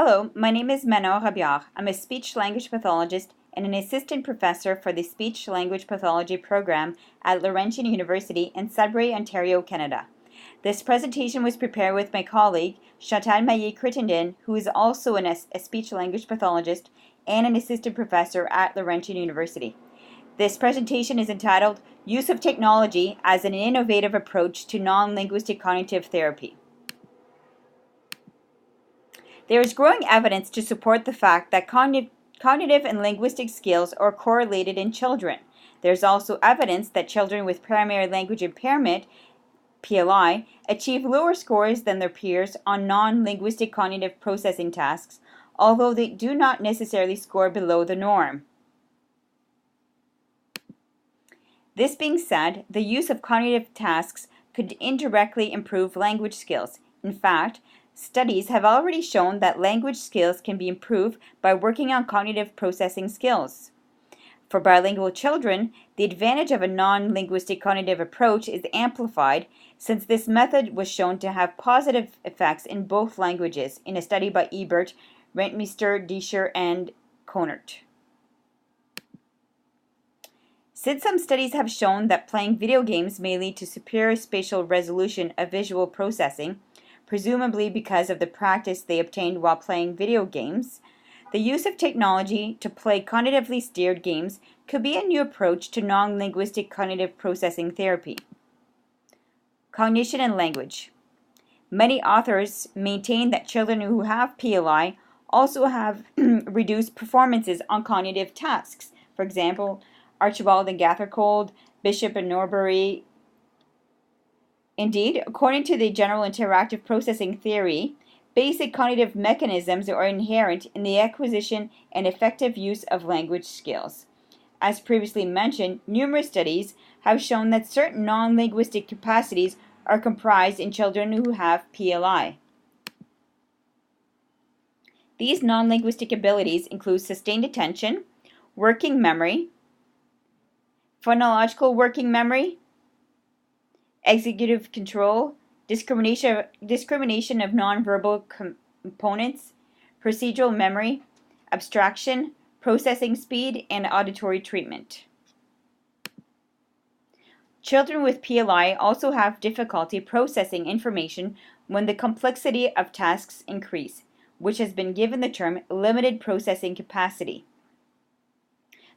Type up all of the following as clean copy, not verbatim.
Hello, my name is Manon Rabiard. I'm a speech-language pathologist and an assistant professor for the Speech-Language Pathology program at Laurentian University in Sudbury, Ontario, Canada. This presentation was prepared with my colleague, Chantal Maillet-Crittenden, who is also a speech-language pathologist and an assistant professor at Laurentian University. This presentation is entitled Use of Technology as an Innovative Approach to Non-Linguistic Cognitive Therapy. There is growing evidence to support the fact that cognitive and linguistic skills are correlated in children. There's also evidence that children with primary language impairment, PLI, achieve lower scores than their peers on non-linguistic cognitive processing tasks, although they do not necessarily score below the norm. This being said, the use of cognitive tasks could indirectly improve language skills. In fact, studies have already shown that language skills can be improved by working on cognitive processing skills. For bilingual children, the advantage of a non-linguistic cognitive approach is amplified since this method was shown to have positive effects in both languages in a study by Ebert, Rentmeester, Discher, and Konert. Since some studies have shown that playing video games may lead to superior spatial resolution of visual processing, presumably because of the practice they obtained while playing video games, the use of technology to play cognitively steered games could be a new approach to non-linguistic cognitive processing therapy. Cognition and language. Many authors maintain that children who have PLI also have reduced performances on cognitive tasks. For example, Archibald and Gathercole, Bishop and Norbury. Indeed, according to the general interactive processing theory, basic cognitive mechanisms are inherent in the acquisition and effective use of language skills. As previously mentioned, numerous studies have shown that certain non-linguistic capacities are comprised in children who have PLI. These non-linguistic abilities include sustained attention, working memory, phonological working memory, executive control, discrimination of nonverbal components, procedural memory, abstraction, processing speed, and auditory treatment. Children with PLI also have difficulty processing information when the complexity of tasks increase, which has been given the term limited processing capacity.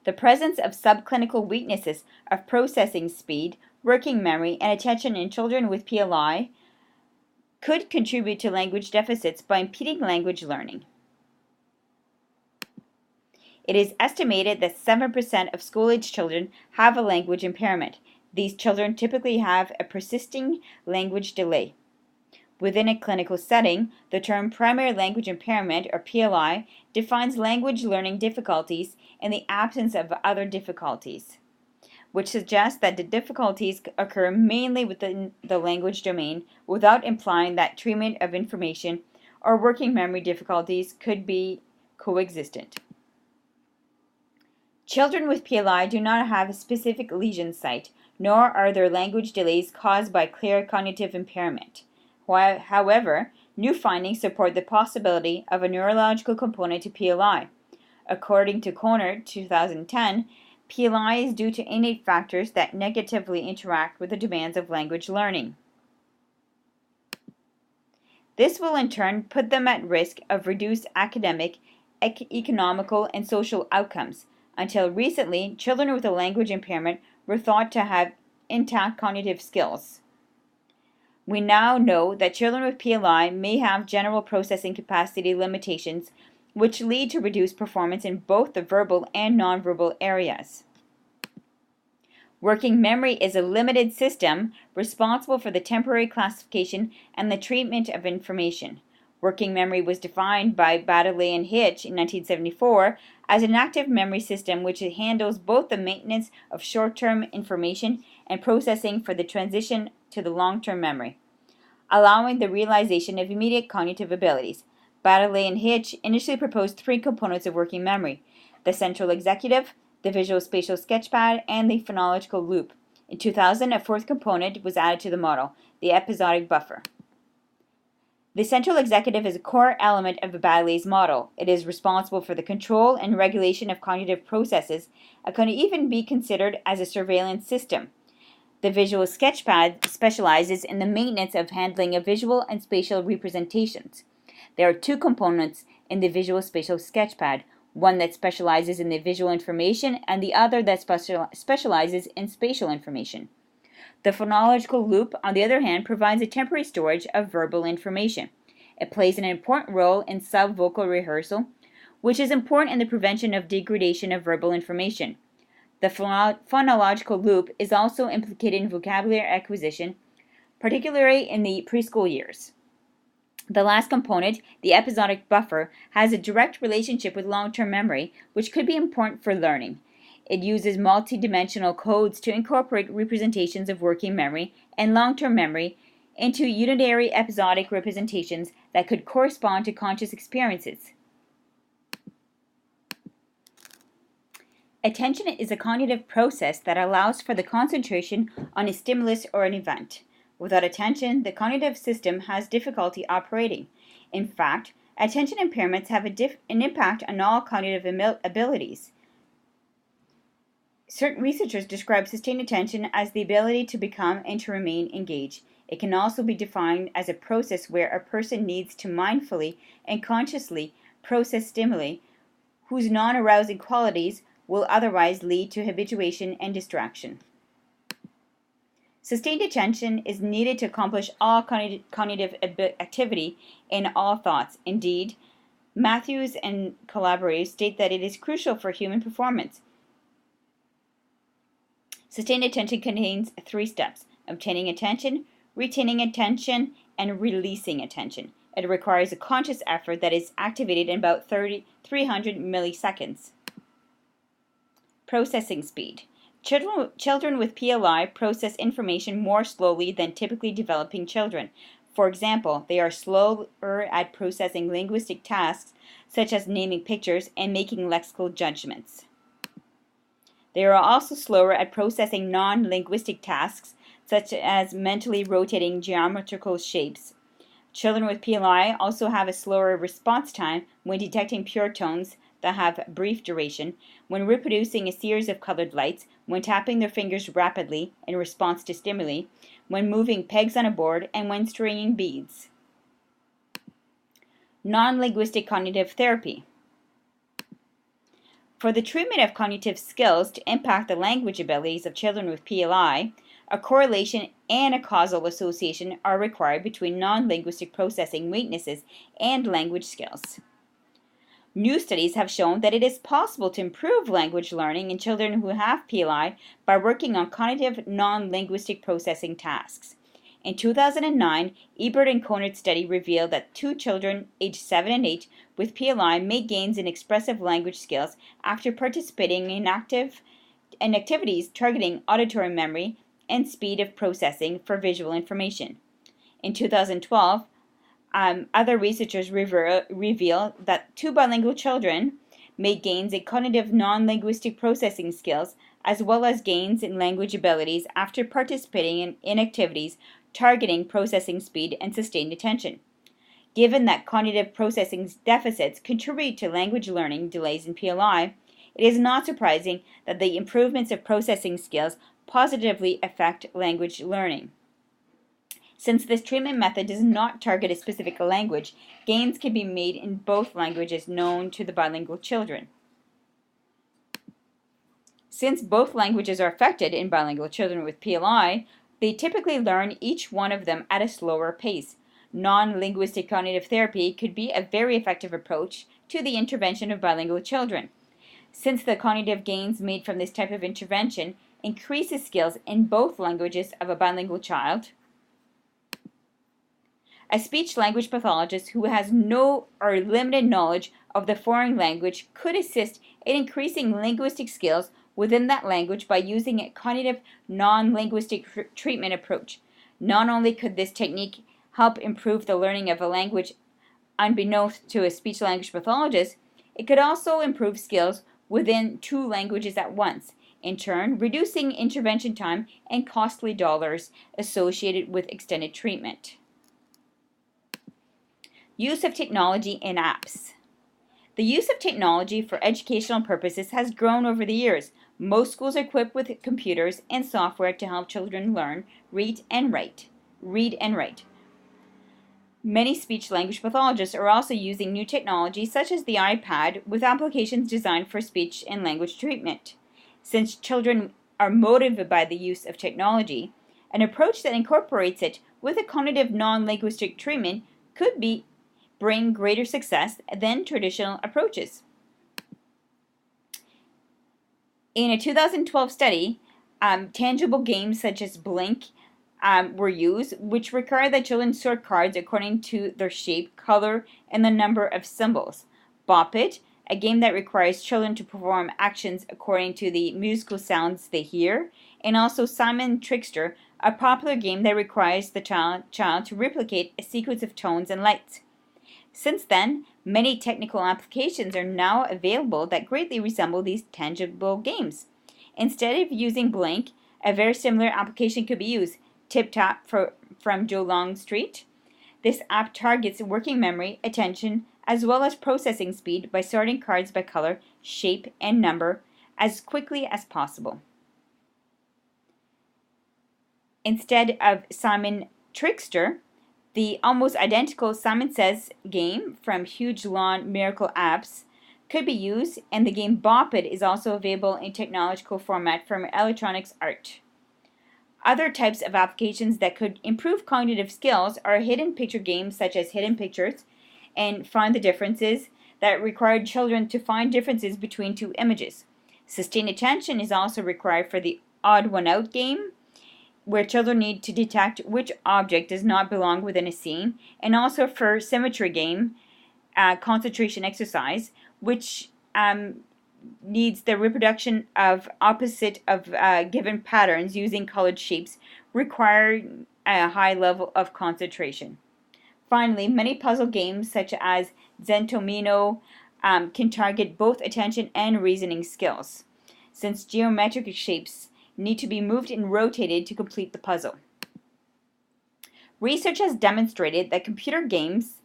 The presence of subclinical weaknesses of processing speed, working memory, and attention in children with PLI could contribute to language deficits by impeding language learning. It is estimated that 7% of school-age children have a language impairment. These children typically have a persisting language delay. Within a clinical setting, the term primary language impairment, or PLI, defines language learning difficulties in the absence of other difficulties, which suggests that the difficulties occur mainly within the language domain without implying that treatment of information or working memory difficulties could be coexistent. Children with PLI do not have a specific lesion site, nor are their language delays caused by clear cognitive impairment. However, new findings support the possibility of a neurological component to PLI. According to Konert, 2010, PLI is due to innate factors that negatively interact with the demands of language learning. This will in turn put them at risk of reduced academic, economical, and social outcomes. Until recently, children with a language impairment were thought to have intact cognitive skills. We now know that children with PLI may have general processing capacity limitations, which lead to reduced performance in both the verbal and nonverbal areas. Working memory is a limited system responsible for the temporary classification and the treatment of information. Working memory was defined by Baddeley and Hitch in 1974 as an active memory system which handles both the maintenance of short-term information and processing for the transition to the long-term memory, allowing the realization of immediate cognitive abilities. Baddeley and Hitch initially proposed three components of working memory: the central executive, the visual spatial sketchpad, and the phonological loop. In 2000, a fourth component was added to the model, the episodic buffer. The central executive is a core element of Baddeley's model. It is responsible for the control and regulation of cognitive processes and can even be considered as a surveillance system. The visual sketchpad specializes in the maintenance of handling of visual and spatial representations. There are two components in the visual spatial sketchpad, one that specializes in the visual information and the other that specializes in spatial information. The phonological loop, on the other hand, provides a temporary storage of verbal information. It plays an important role in sub-vocal rehearsal, which is important in the prevention of degradation of verbal information. The phonological loop is also implicated in vocabulary acquisition, particularly in the preschool years. The last component, the episodic buffer, has a direct relationship with long-term memory, which could be important for learning. It uses multidimensional codes to incorporate representations of working memory and long-term memory into unitary episodic representations that could correspond to conscious experiences. Attention is a cognitive process that allows for the concentration on a stimulus or an event. Without attention, the cognitive system has difficulty operating. In fact, attention impairments have an impact on all cognitive abilities. Certain researchers describe sustained attention as the ability to become and to remain engaged. It can also be defined as a process where a person needs to mindfully and consciously process stimuli whose non-arousing qualities will otherwise lead to habituation and distraction. Sustained attention is needed to accomplish all cognitive activity in all thoughts. Indeed, Matthews and collaborators state that it is crucial for human performance. Sustained attention contains 3 steps: obtaining attention, retaining attention, and releasing attention. It requires a conscious effort that is activated in about 300 milliseconds. Processing speed. Children with PLI process information more slowly than typically developing children. For example, they are slower at processing linguistic tasks such as naming pictures and making lexical judgments. They are also slower at processing non-linguistic tasks such as mentally rotating geometrical shapes. Children with PLI also have a slower response time when detecting pure tones that have brief duration, when reproducing a series of colored lights, when tapping their fingers rapidly in response to stimuli, when moving pegs on a board, and when stringing beads. Non-linguistic cognitive therapy. For the treatment of cognitive skills to impact the language abilities of children with PLI, a correlation and a causal association are required between non-linguistic processing weaknesses and language skills. New studies have shown that it is possible to improve language learning in children who have PLI by working on cognitive non-linguistic processing tasks. In 2009, Ebert and Conrad's study revealed that 2 children aged 7 and 8 with PLI made gains in expressive language skills after participating in activities targeting auditory memory and speed of processing for visual information. In 2012, other researchers reveal that 2 bilingual children made gains in cognitive non-linguistic processing skills as well as gains in language abilities after participating in activities targeting processing speed and sustained attention. Given that cognitive processing deficits contribute to language learning delays in PLI, it is not surprising that the improvements of processing skills positively affect language learning. Since this treatment method does not target a specific language, gains can be made in both languages known to the bilingual children. Since both languages are affected in bilingual children with PLI, they typically learn each one of them at a slower pace. Non-linguistic cognitive therapy could be a very effective approach to the intervention of bilingual children. Since the cognitive gains made from this type of intervention increases skills in both languages of a bilingual child, a speech-language pathologist who has no or limited knowledge of the foreign language could assist in increasing linguistic skills within that language by using a cognitive non-linguistic treatment approach. Not only could this technique help improve the learning of a language unbeknownst to a speech-language pathologist, it could also improve skills within 2 languages at once, in turn reducing intervention time and costly dollars associated with extended treatment. Use of technology in apps. The use of technology for educational purposes has grown over the years. Most schools are equipped with computers and software to help children learn, read, and write. Many speech-language pathologists are also using new technology such as the iPad with applications designed for speech and language treatment. Since children are motivated by the use of technology, an approach that incorporates it with a cognitive non-linguistic treatment could bring greater success than traditional approaches. In a 2012 study, tangible games such as Blink were used, which require that children sort cards according to their shape, color, and the number of symbols. Bop It, a game that requires children to perform actions according to the musical sounds they hear, and also Simon Trickster, a popular game that requires the child to replicate a sequence of tones and lights. Since then, many technical applications are now available that greatly resemble these tangible games. Instead of using Blink, a very similar application could be used, Tip Tap from Joe Long Street. This app targets working memory, attention, as well as processing speed by sorting cards by color, shape, and number as quickly as possible. Instead of Simon Trickster, the almost identical Simon Says game from Huge Lawn Miracle Apps could be used, and the game Bop It is also available in technological format from Electronics Art. Other types of applications that could improve cognitive skills are hidden picture games such as Hidden Pictures and Find the Differences that require children to find differences between two images. Sustained attention is also required for the Odd One Out game, where children need to detect which object does not belong within a scene, and also for symmetry game, concentration exercise, which needs the reproduction of opposite of given patterns using colored shapes, requiring a high level of concentration. Finally, many puzzle games such as Zentomino can target both attention and reasoning skills, since geometric shapes need to be moved and rotated to complete the puzzle. Research has demonstrated that computer games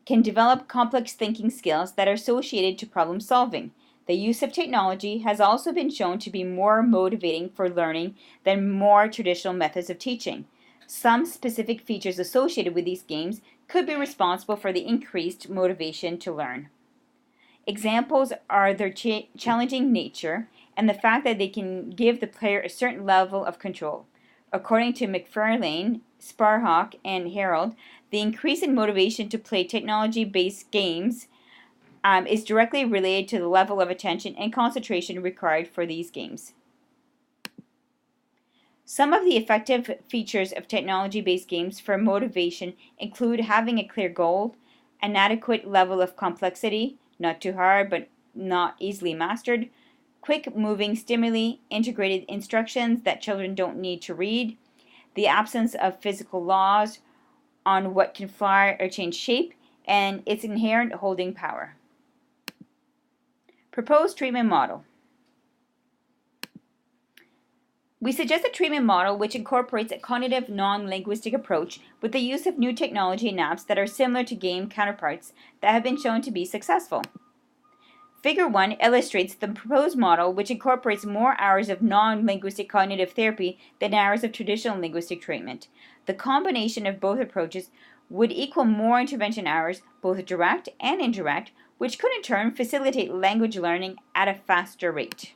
can develop complex thinking skills that are associated to problem solving. The use of technology has also been shown to be more motivating for learning than more traditional methods of teaching. Some specific features associated with these games could be responsible for the increased motivation to learn. Examples are their challenging nature and the fact that they can give the player a certain level of control. According to McFarlane, Sparhawk, and Harold, the increase in motivation to play technology-based games is directly related to the level of attention and concentration required for these games. Some of the effective features of technology-based games for motivation include having a clear goal, an adequate level of complexity, not too hard but not easily mastered, quick moving stimuli, integrated instructions that children don't need to read, the absence of physical laws on what can fly or change shape, and its inherent holding power. Proposed treatment model. We suggest a treatment model which incorporates a cognitive non-linguistic approach with the use of new technology and apps that are similar to game counterparts that have been shown to be successful. Figure 1 illustrates the proposed model which incorporates more hours of non-linguistic cognitive therapy than hours of traditional linguistic treatment. The combination of both approaches would equal more intervention hours, both direct and indirect, which could in turn facilitate language learning at a faster rate.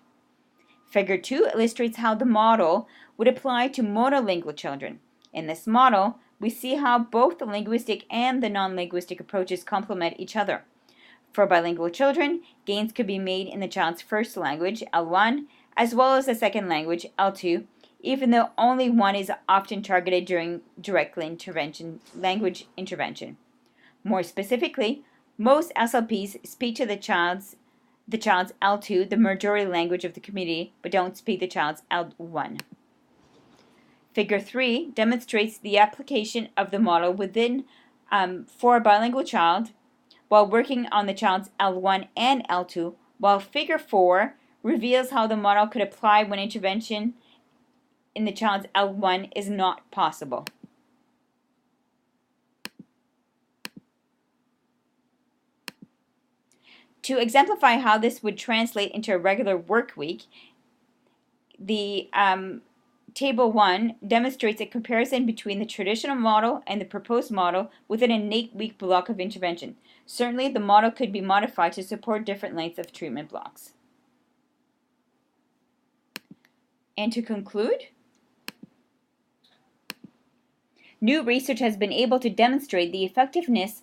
Figure 2 illustrates how the model would apply to monolingual children. In this model, we see how both the linguistic and the non-linguistic approaches complement each other. For bilingual children, gains could be made in the child's first language, L1, as well as the second language, L2, even though only one is often targeted during direct language intervention. More specifically, most SLPs speak to the child's L2, the majority language of the community, but don't speak the child's L1. Figure 3 demonstrates the application of the model for a bilingual child while working on the child's L1 and L2, while Figure 4 reveals how the model could apply when intervention in the child's L1 is not possible. To exemplify how this would translate into a regular work week, the Table 1 demonstrates a comparison between the traditional model and the proposed model within an 8-week block of intervention. Certainly, the model could be modified to support different lengths of treatment blocks. And to conclude, new research has been able to demonstrate the effectiveness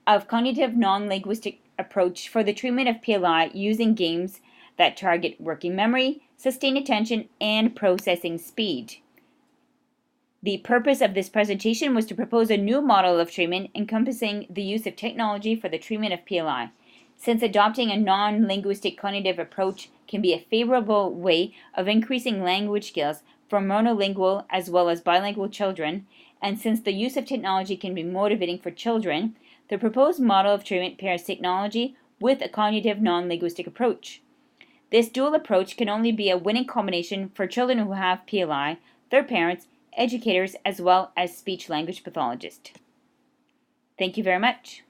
of cognitive non-linguistic approach for the treatment of PLI using games that target working memory, sustained attention, and processing speed. The purpose of this presentation was to propose a new model of treatment encompassing the use of technology for the treatment of PLI. Since adopting a non-linguistic cognitive approach can be a favorable way of increasing language skills for monolingual as well as bilingual children, and since the use of technology can be motivating for children, the proposed model of treatment pairs technology with a cognitive non-linguistic approach. This dual approach can only be a winning combination for children who have PLI, their parents, educators, as well as speech-language pathologists. Thank you very much.